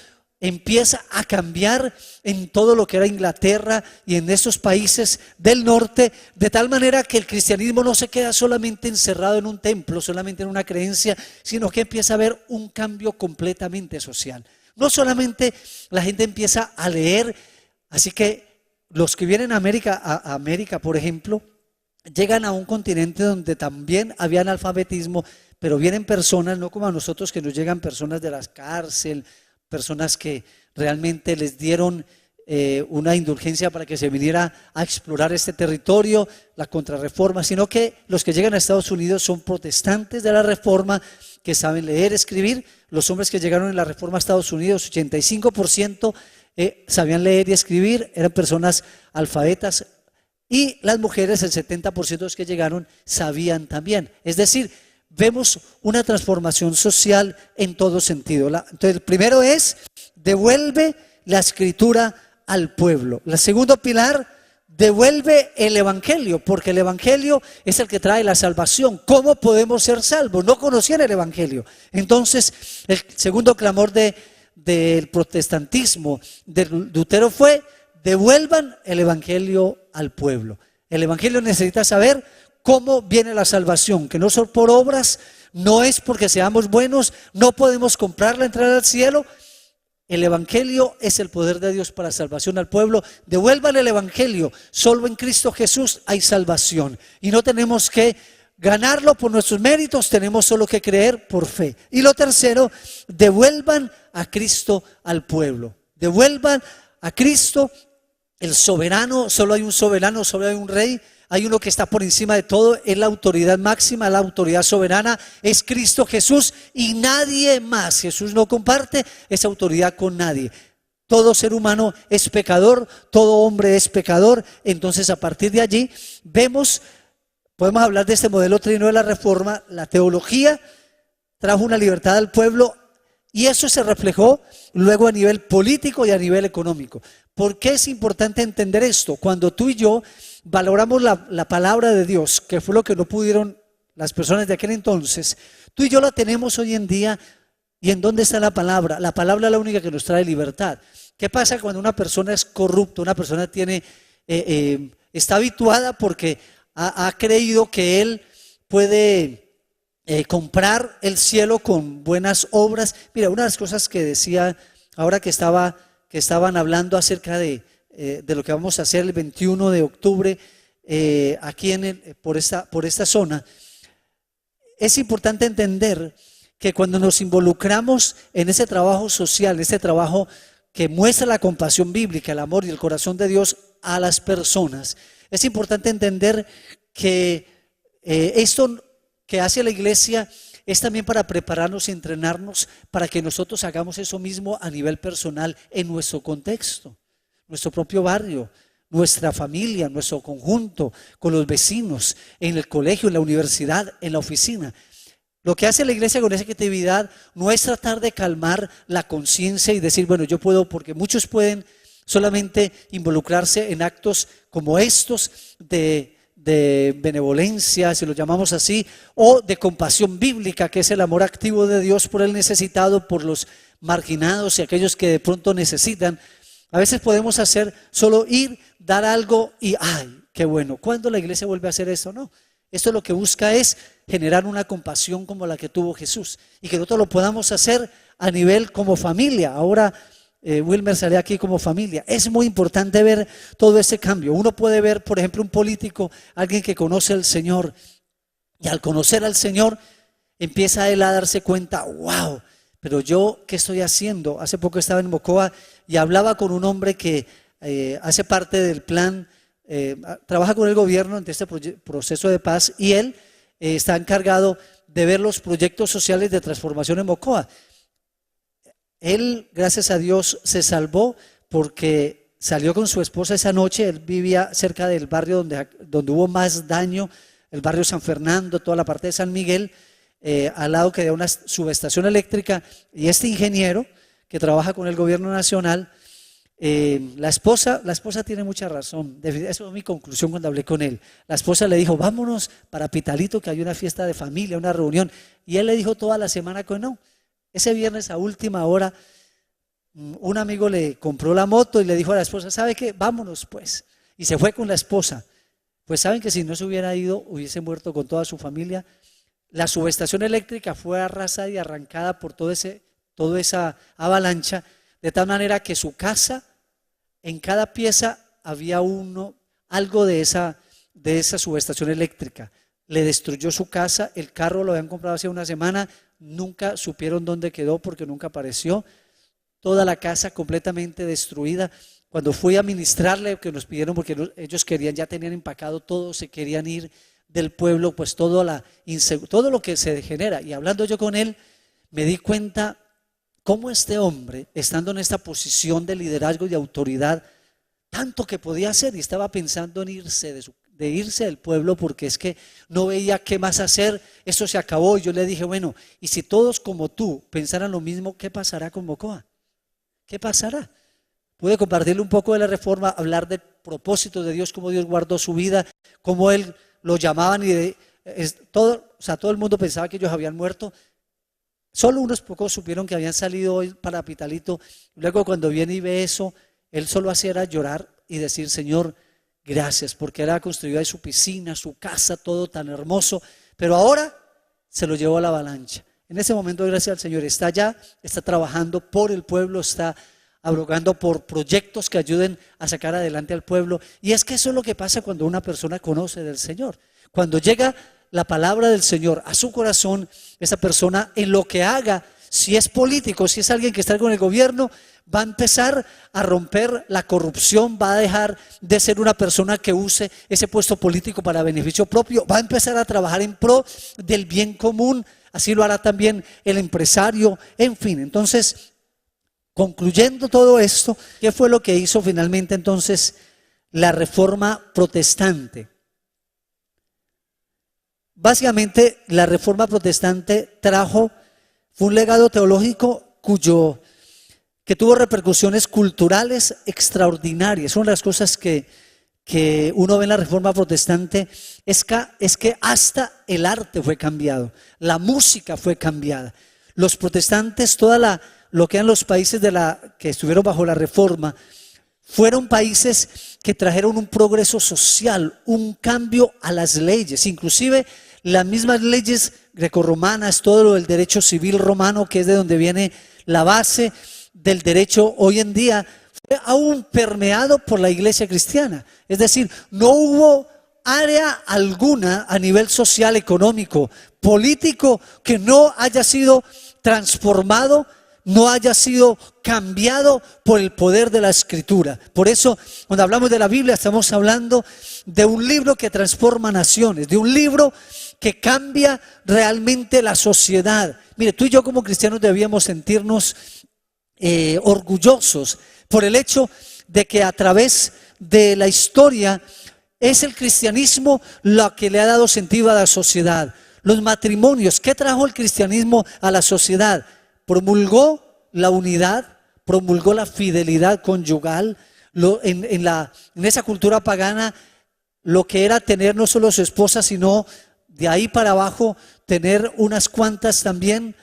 empieza a cambiar en todo lo que era Inglaterra y en estos países del norte, de tal manera que el cristianismo no se queda solamente encerrado en un templo, solamente en una creencia, sino que empieza a haber un cambio completamente social. No solamente la gente empieza a leer, así que los que vienen a América, por ejemplo, llegan a un continente donde también había analfabetismo, pero vienen personas, no como a nosotros, que nos llegan personas de la cárcel, personas que realmente les dieron una indulgencia para que se viniera a explorar este territorio, la contrarreforma, sino que los que llegan a Estados Unidos son protestantes de la reforma, que saben leer, escribir. Los hombres que llegaron en la reforma a Estados Unidos, 85% sabían leer y escribir, eran personas alfabetas, y las mujeres, el 70% de los que llegaron sabían también. Es decir, vemos una transformación social en todo sentido. Entonces, el primero es, devuelve la escritura al pueblo. El segundo pilar, devuelve el evangelio, porque el evangelio es el que trae la salvación. ¿Cómo podemos ser salvos? No conocían el evangelio. Entonces, el segundo clamor del protestantismo de Lutero fue: devuelvan el evangelio al pueblo. El evangelio necesita saber cómo viene la salvación, que no son por obras, no es porque seamos buenos, no podemos comprar la entrada al cielo. El evangelio es el poder de Dios para salvación al pueblo. Devuelvan el evangelio. Solo en Cristo Jesús hay salvación. Y no tenemos que ganarlo por nuestros méritos, tenemos solo que creer por fe. Y lo tercero, devuelvan a Cristo al pueblo. Devuelvan a Cristo, el soberano. Solo hay un soberano, solo hay un rey. Hay uno que está por encima de todo, es la autoridad máxima, la autoridad soberana, es Cristo Jesús y nadie más. Jesús no comparte esa autoridad con nadie. Todo ser humano es pecador, todo hombre es pecador. Entonces, a partir de allí podemos hablar de este modelo trino de la Reforma. La teología trajo una libertad al pueblo y eso se reflejó luego a nivel político y a nivel económico. ¿Por qué es importante entender esto? Cuando tú y yo valoramos la palabra de Dios, que fue lo que no pudieron las personas de aquel entonces, tú y yo la tenemos hoy en día. ¿Y en dónde está la palabra? La palabra es la única que nos trae libertad. ¿Qué pasa cuando una persona es corrupta? Una persona está habituada porque ha creído que él puede comprar el cielo con buenas obras. Mira, una de las cosas que decía ahora que estaban hablando acerca de lo que vamos a hacer el 21 de octubre aquí por esta zona, es importante entender que cuando nos involucramos en ese trabajo social, en ese trabajo que muestra la compasión bíblica, el amor y el corazón de Dios a las personas, es importante entender que esto que hace la iglesia es también para prepararnos y entrenarnos para que nosotros hagamos eso mismo a nivel personal en nuestro contexto, nuestro propio barrio, nuestra familia, nuestro conjunto, con los vecinos, en el colegio, en la universidad, en la oficina. Lo que hace la iglesia con esa actividad no es tratar de calmar la conciencia y decir, bueno, yo puedo, porque muchos pueden solamente involucrarse en actos como estos de benevolencia, si lo llamamos así, o de compasión bíblica, que es el amor activo de Dios por el necesitado, por los marginados y aquellos que de pronto necesitan. A veces podemos hacer solo ir, dar algo y ¡ay, qué bueno! ¿Cuándo la iglesia vuelve a hacer eso? No. Esto lo que busca es generar una compasión como la que tuvo Jesús y que nosotros lo podamos hacer a nivel como familia. Ahora Wilmer sale aquí como familia. Es muy importante ver todo ese cambio. Uno puede ver, por ejemplo, un político, alguien que conoce al Señor, y al conocer al Señor empieza él a darse cuenta, wow, pero yo, ¿qué estoy haciendo? Hace poco estaba en Mocoa y hablaba con un hombre que hace parte del plan, trabaja con el gobierno en este proceso de paz, y él está encargado de ver los proyectos sociales de transformación en Mocoa. Él, gracias a Dios, se salvó porque salió con su esposa esa noche. Él vivía cerca del barrio donde hubo más daño, el barrio San Fernando, toda la parte de San Miguel, al lado que había una subestación eléctrica, y este ingeniero que trabaja con el gobierno nacional, la esposa tiene mucha razón. Esa fue mi conclusión cuando hablé con él. La esposa le dijo, vámonos para Pitalito, que hay una fiesta de familia, una reunión, y él le dijo toda la semana que no. Ese viernes a última hora un amigo le compró la moto y le dijo a la esposa, ¿sabe qué? Vámonos pues. Y se fue con la esposa. Pues saben que si no se hubiera ido, hubiese muerto con toda su familia. La subestación eléctrica fue arrasada y arrancada por toda esa avalancha, de tal manera que su casa, en cada pieza había algo de esa subestación eléctrica. Le destruyó su casa, el carro lo habían comprado hace una semana, nunca supieron dónde quedó porque nunca apareció. Toda la casa completamente destruida. Cuando fui a ministrarle, que nos pidieron, porque ellos ya tenían empacado todo, se querían ir del pueblo, pues todo lo que se genera. Y hablando yo con él, me di cuenta cómo este hombre, estando en esta posición de liderazgo y autoridad, tanto que podía hacer, y estaba pensando en irse del pueblo, porque es que no veía qué más hacer. Eso se acabó. Y yo le dije, bueno, y si todos como tú pensaran lo mismo, ¿qué pasará con Mocoa? ¿Qué pasará? Pude compartirle un poco de la reforma, hablar de propósitos de Dios, cómo Dios guardó su vida, cómo él lo llamaban y todo el mundo pensaba que ellos habían muerto. Solo unos pocos supieron que habían salido hoy para Pitalito. Luego cuando viene y ve eso, él solo hacía era llorar y decir: Señor, gracias, porque era construida ahí su piscina, su casa, todo tan hermoso, pero ahora se lo llevó a la avalancha. En ese momento, gracias al Señor, está allá, está trabajando por el pueblo, está abrogando por proyectos que ayuden a sacar adelante al pueblo. Y es que eso es lo que pasa cuando una persona conoce del Señor. Cuando llega la palabra del Señor a su corazón, esa persona en lo que haga, si es político, si es alguien que está con el gobierno, va a empezar a romper la corrupción, va a dejar de ser una persona que use ese puesto político para beneficio propio, va a empezar a trabajar en pro del bien común. Así lo hará también el empresario, en fin. Entonces, concluyendo todo esto, ¿qué fue lo que hizo finalmente entonces la Reforma Protestante? Básicamente, la Reforma Protestante fue un legado teológico que tuvo repercusiones culturales extraordinarias. Una de las cosas que uno ve en la Reforma Protestante es que hasta el arte fue cambiado, la música fue cambiada. Los protestantes, lo que eran los países que estuvieron bajo la Reforma, fueron países que trajeron un progreso social, un cambio a las leyes, inclusive las mismas leyes grecorromanas, todo lo del derecho civil romano, que es de donde viene la base del derecho hoy en día, fue aún permeado por la iglesia cristiana. Es decir, no hubo área alguna a nivel social, económico, político que no haya sido transformado, no haya sido cambiado por el poder de la Escritura. Por eso, cuando hablamos de la Biblia, estamos hablando de un libro que transforma naciones, de un libro que cambia realmente la sociedad. Mire, tú y yo como cristianos debíamos sentirnos orgullosos por el hecho de que a través de la historia es el cristianismo lo que le ha dado sentido a la sociedad. Los matrimonios, ¿qué trajo el cristianismo a la sociedad? Promulgó la unidad, promulgó la fidelidad conyugal. En esa cultura pagana, lo que era tener no solo su esposa, sino de ahí para abajo tener unas cuantas también.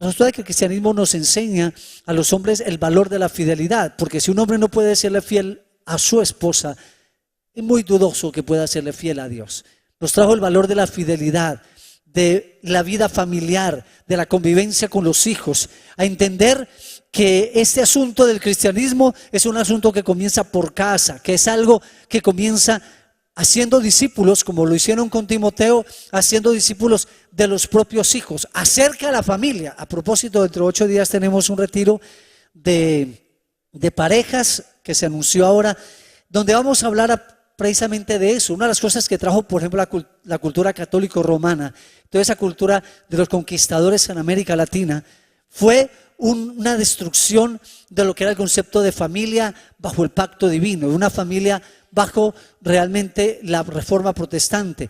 Nosotros, que el cristianismo nos enseña a los hombres el valor de la fidelidad, porque si un hombre no puede serle fiel a su esposa, es muy dudoso que pueda serle fiel a Dios. Nos trajo el valor de la fidelidad, de la vida familiar, de la convivencia con los hijos, a entender que este asunto del cristianismo es un asunto que comienza por casa, que es algo que comienza haciendo discípulos, como lo hicieron con Timoteo, haciendo discípulos de los propios hijos, acerca a la familia. A propósito, dentro de 8 días tenemos un retiro de parejas que se anunció ahora, donde vamos a hablar precisamente de eso. Una de las cosas que trajo, por ejemplo, la cultura católico-romana, toda esa cultura de los conquistadores en América Latina, fue una destrucción de lo que era el concepto de familia bajo el pacto divino, de una familia bajo realmente la Reforma Protestante.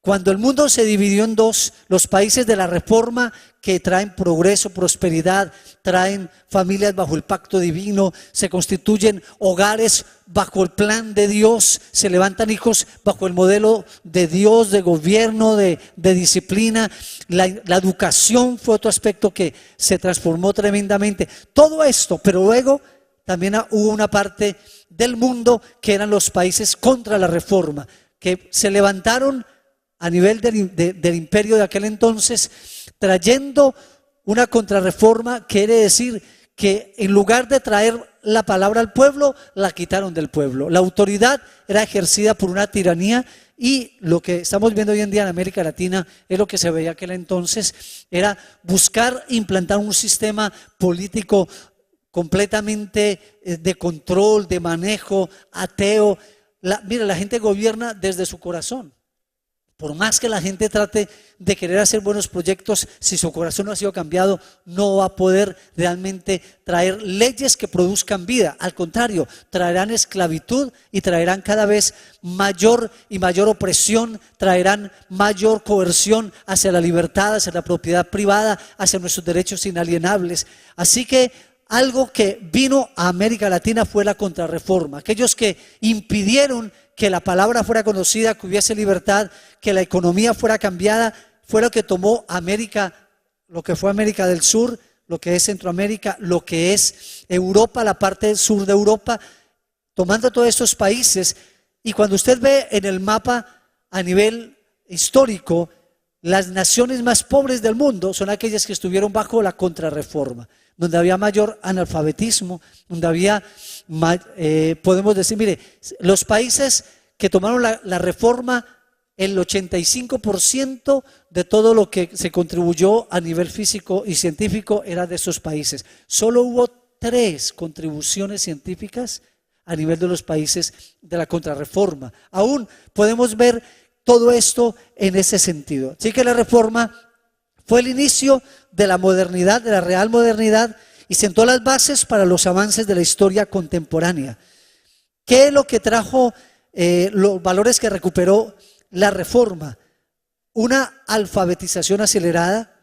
Cuando el mundo se dividió en dos, los países de la Reforma, que traen progreso, prosperidad, traen familias bajo el pacto divino, se constituyen hogares bajo el plan de Dios, se levantan hijos bajo el modelo de Dios, de gobierno, de disciplina. La educación fue otro aspecto que se transformó tremendamente. Todo esto, pero luego también hubo una parte del mundo que eran los países contra la Reforma, que se levantaron a nivel del imperio de aquel entonces, trayendo una contrarreforma. Quiere decir que en lugar de traer la palabra al pueblo, la quitaron del pueblo. La autoridad era ejercida por una tiranía, y lo que estamos viendo hoy en día en América Latina es lo que se veía aquel entonces, era buscar implantar un sistema político completamente de control, de manejo, ateo. Mira, la gente gobierna desde su corazón. Por más que la gente trate de querer hacer buenos proyectos, si su corazón no ha sido cambiado, no va a poder realmente traer leyes que produzcan vida. Al contrario, traerán esclavitud y traerán cada vez mayor y mayor opresión, traerán mayor coerción hacia la libertad, hacia la propiedad privada, hacia nuestros derechos inalienables. Así que algo que vino a América Latina fue la contrarreforma. Aquellos que impidieron que la palabra fuera conocida, que hubiese libertad, que la economía fuera cambiada, fue lo que tomó América, lo que fue América del Sur, lo que es Centroamérica, lo que es Europa, la parte sur de Europa, tomando todos estos países. Y cuando usted ve en el mapa a nivel histórico, las naciones más pobres del mundo son aquellas que estuvieron bajo la contrarreforma, donde había mayor analfabetismo, donde había, podemos decir, mire, los países que tomaron la reforma, el 85% de todo lo que se contribuyó a nivel físico y científico era de esos países. Solo hubo 3 contribuciones científicas a nivel de los países de la contrarreforma. Aún podemos ver todo esto en ese sentido. Así que la reforma fue el inicio de la modernidad, de la real modernidad, y sentó las bases para los avances de la historia contemporánea. ¿Qué es lo que trajo los valores que recuperó la reforma? Una alfabetización acelerada,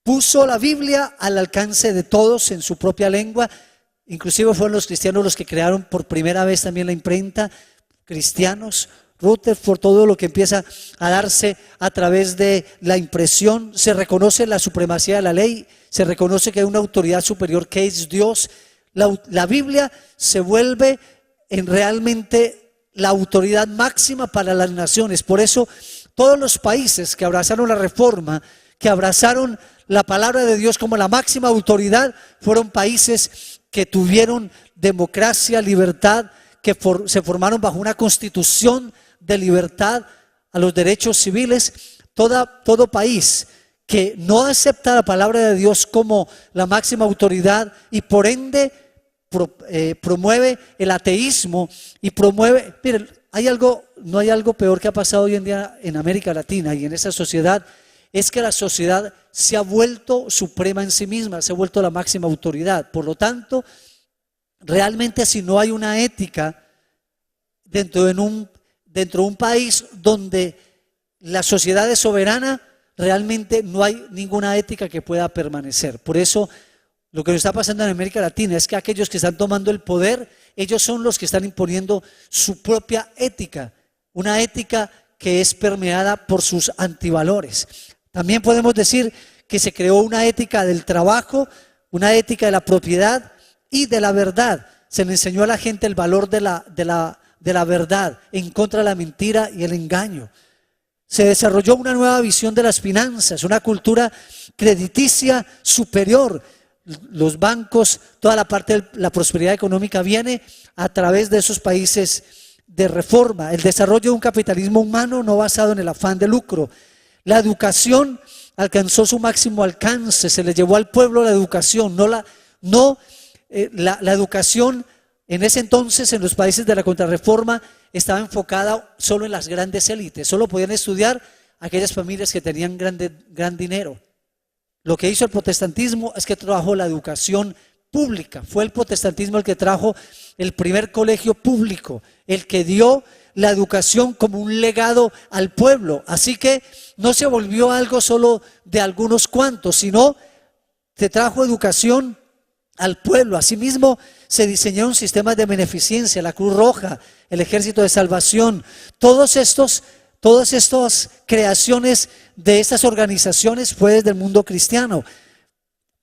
puso la Biblia al alcance de todos en su propia lengua. Inclusive fueron los cristianos los que crearon por primera vez también la imprenta, cristianos. Rutherford, todo lo que empieza a darse a través de la impresión, se reconoce la supremacía de la ley, se reconoce que hay una autoridad superior que es Dios. La Biblia se vuelve en realmente la autoridad máxima para las naciones. Por eso todos los países que abrazaron la reforma, que abrazaron la palabra de Dios como la máxima autoridad, fueron países que tuvieron democracia, libertad, que se formaron bajo una constitución de libertad a los derechos civiles. Todo país que no acepta la palabra de Dios como la máxima autoridad y por ende promueve el ateísmo y promueve, miren, no hay algo peor que ha pasado hoy en día en América Latina y en esa sociedad, es que la sociedad se ha vuelto suprema en sí misma, se ha vuelto la máxima autoridad. Por lo tanto, realmente si no hay una ética dentro de un país donde la sociedad es soberana, realmente no hay ninguna ética que pueda permanecer. Por eso lo que nos está pasando en América Latina es que aquellos que están tomando el poder, ellos son los que están imponiendo su propia ética, una ética que es permeada por sus antivalores. También podemos decir que se creó una ética del trabajo, una ética de la propiedad y de la verdad. Se le enseñó a la gente el valor de la verdad en contra de la mentira y el engaño. Se desarrolló una nueva visión de las finanzas, una cultura crediticia superior. Los bancos, toda la parte de la prosperidad económica viene a través de esos países de reforma. El desarrollo de un capitalismo humano no basado en el afán de lucro. La educación alcanzó su máximo alcance, se le llevó al pueblo la educación, la educación en ese entonces en los países de la contrarreforma estaba enfocada solo en las grandes élites, solo podían estudiar aquellas familias que tenían gran dinero. Lo que hizo el protestantismo es que trajo la educación pública, fue el protestantismo el que trajo el primer colegio público, el que dio la educación como un legado al pueblo. Así que no se volvió algo solo de algunos cuantos, sino se trajo educación al pueblo. Asimismo se diseñaron sistemas de beneficencia, la Cruz Roja, el Ejército de Salvación, todas estas creaciones de estas organizaciones fue desde el mundo cristiano.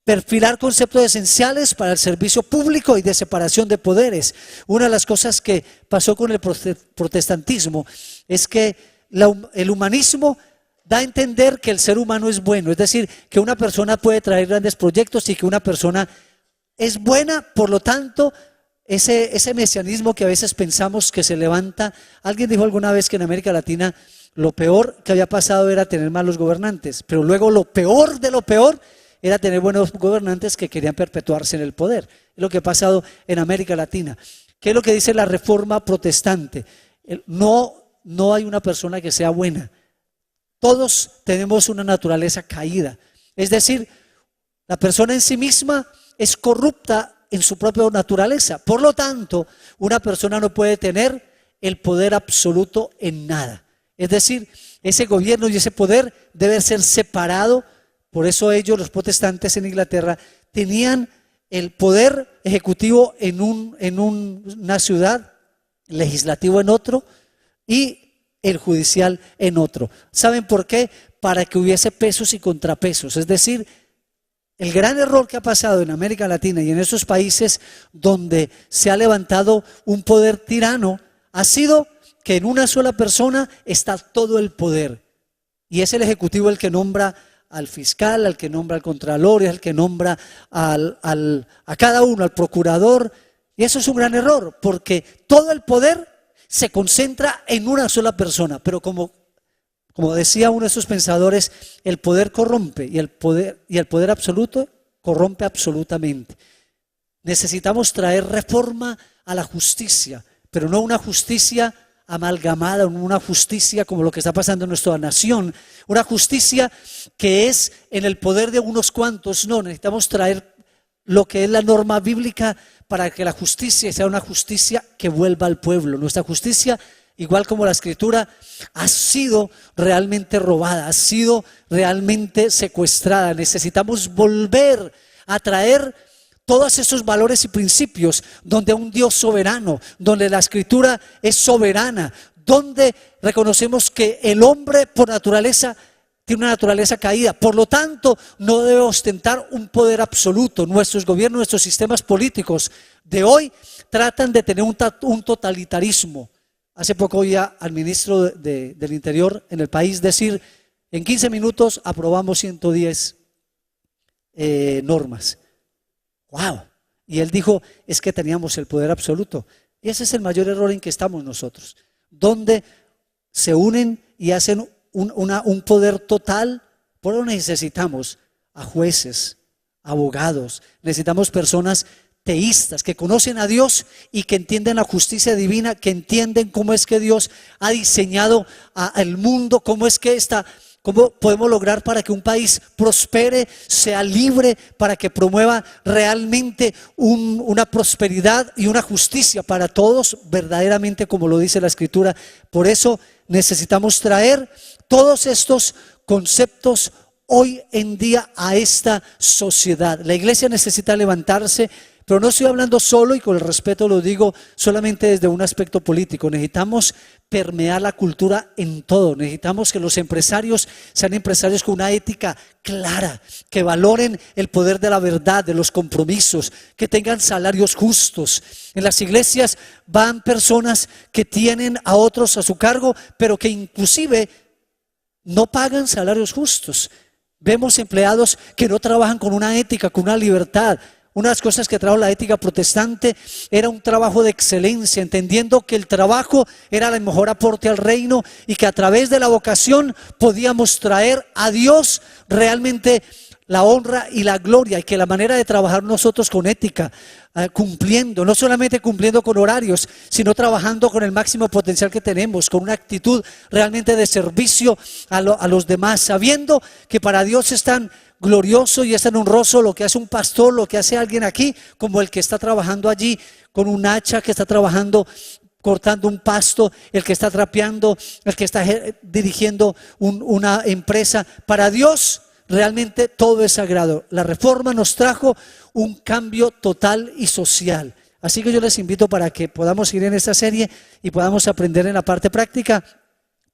Perfilar conceptos esenciales para el servicio público y de separación de poderes. Una de las cosas que pasó con el protestantismo es que el humanismo da a entender que el ser humano es bueno, es decir, que una persona puede traer grandes proyectos y que una persona es buena. Por lo tanto, ese mesianismo que a veces pensamos que se levanta, alguien dijo alguna vez que en América Latina lo peor que había pasado era tener malos gobernantes, pero luego lo peor de lo peor era tener buenos gobernantes que querían perpetuarse en el poder. Es lo que ha pasado en América Latina. ¿Qué es lo que dice la reforma protestante? No hay una persona que sea buena. Todos tenemos una naturaleza caída. Es decir, la persona en sí misma es corrupta en su propia naturaleza. Por lo tanto, una persona no puede tener el poder absoluto en nada. Es decir, ese gobierno y ese poder debe ser separado. Por eso ellos, los protestantes en Inglaterra, tenían el poder ejecutivo una ciudad, legislativo en otro y el judicial en otro. ¿Saben por qué? Para que hubiese pesos y contrapesos. Es decir, el gran error que ha pasado en América Latina y en esos países donde se ha levantado un poder tirano ha sido que en una sola persona está todo el poder. Y es el ejecutivo el que nombra al fiscal, al que nombra al contralor, es el que nombra a cada uno, al procurador. Y eso es un gran error, porque todo el poder se concentra en una sola persona. Pero como decía uno de esos pensadores, el poder corrompe y el poder absoluto corrompe absolutamente. Necesitamos traer reforma a la justicia, pero no una justicia amalgamada, una justicia como lo que está pasando en nuestra nación, una justicia que es en el poder de unos cuantos. No, necesitamos traer lo que es la norma bíblica para que la justicia sea una justicia que vuelva al pueblo. Nuestra justicia, igual como la Escritura, ha sido realmente robada, ha sido realmente secuestrada. Necesitamos volver a traer todos esos valores y principios donde un Dios soberano, donde la Escritura es soberana, donde reconocemos que el hombre por naturaleza tiene una naturaleza caída, por lo tanto no debe ostentar un poder absoluto. Nuestros gobiernos, nuestros sistemas políticos de hoy tratan de tener un totalitarismo. Hace poco oía al ministro del Interior en el país decir: en 15 minutos aprobamos 110 normas. ¡Wow! Y él dijo, es que teníamos el poder absoluto. Y ese es el mayor error en que estamos nosotros, donde se unen y hacen un poder total. Por eso necesitamos a jueces, abogados, necesitamos personas teístas que conocen a Dios y que entienden la justicia divina, que entienden cómo es que Dios ha diseñado al mundo, cómo podemos lograr para que un país prospere, sea libre, para que promueva realmente una prosperidad y una justicia para todos, verdaderamente como lo dice la Escritura. Por eso necesitamos traer todos estos conceptos hoy en día a esta sociedad. La iglesia necesita levantarse, pero no estoy hablando solo, y con el respeto lo digo, solamente desde un aspecto político. Necesitamos permear la cultura en todo. Necesitamos que los empresarios sean empresarios con una ética clara, que valoren el poder de la verdad, de los compromisos, que tengan salarios justos. En las iglesias van personas que tienen a otros a su cargo, pero que inclusive no pagan salarios justos. Vemos empleados que no trabajan con una ética, con una libertad. Una de las cosas que trajo la ética protestante era un trabajo de excelencia, entendiendo que el trabajo era el mejor aporte al reino y que a través de la vocación podíamos traer a Dios realmente la honra y la gloria, y que la manera de trabajar nosotros con ética, cumpliendo, no solamente cumpliendo con horarios, sino trabajando con el máximo potencial que tenemos, con una actitud realmente de servicio a los demás, sabiendo que para Dios es tan glorioso y es tan honroso lo que hace un pastor, lo que hace alguien aquí, como el que está trabajando allí con un hacha, que está trabajando cortando un pasto, el que está trapeando, el que está dirigiendo una empresa. Para Dios realmente todo es sagrado. La reforma nos trajo un cambio total y social. Así que yo les invito para que podamos ir en esta serie y podamos aprender en la parte práctica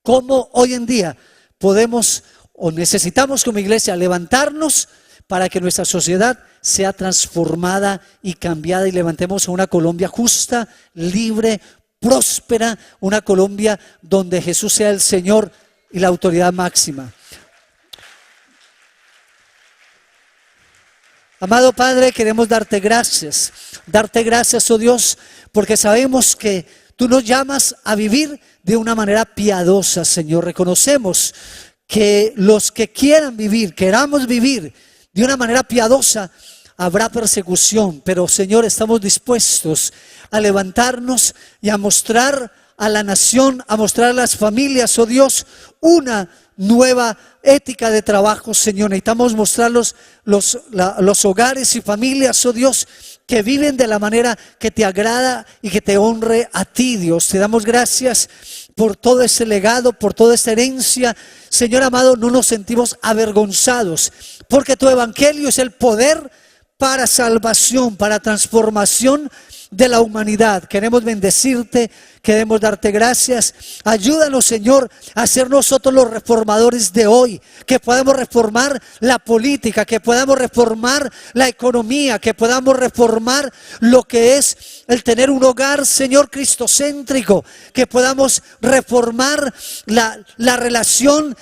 cómo hoy en día podemos o necesitamos como iglesia levantarnos para que nuestra sociedad sea transformada y cambiada, y levantemos a una Colombia justa, libre, próspera, una Colombia donde Jesús sea el Señor y la autoridad máxima. Amado Padre, queremos darte gracias, oh Dios, porque sabemos que tú nos llamas a vivir de una manera piadosa, Señor. Reconocemos que los que queramos vivir de una manera piadosa, habrá persecución, pero Señor, estamos dispuestos a levantarnos y a mostrar a la nación, a mostrar a las familias, oh Dios, una nueva ética de trabajo, Señor. Necesitamos mostrar los hogares y familias, oh Dios, que viven de la manera que te agrada y que te honre a ti, Dios. Te damos gracias por todo ese legado, por toda esa herencia. Señor amado, no nos sentimos avergonzados, porque tu evangelio es el poder para salvación, para transformación de la humanidad. Queremos bendecirte, queremos darte gracias. Ayúdanos, Señor, a ser nosotros los reformadores de hoy, que podamos reformar la política, que podamos reformar la economía, que podamos reformar lo que es el tener un hogar, Señor, cristocéntrico, que podamos reformar la relación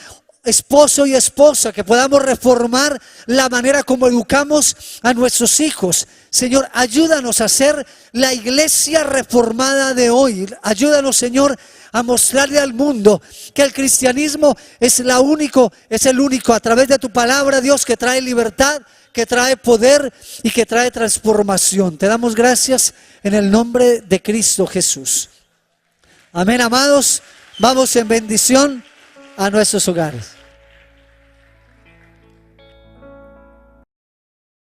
esposo y esposa, que podamos reformar la manera como educamos a nuestros hijos. Señor, ayúdanos a ser la iglesia reformada de hoy. Ayúdanos, Señor, a mostrarle al mundo que el cristianismo es el único a través de tu palabra, Dios, que trae libertad, que trae poder y que trae transformación. Te damos gracias en el nombre de Cristo Jesús. Amén, amados. Vamos en bendición a nuestros hogares.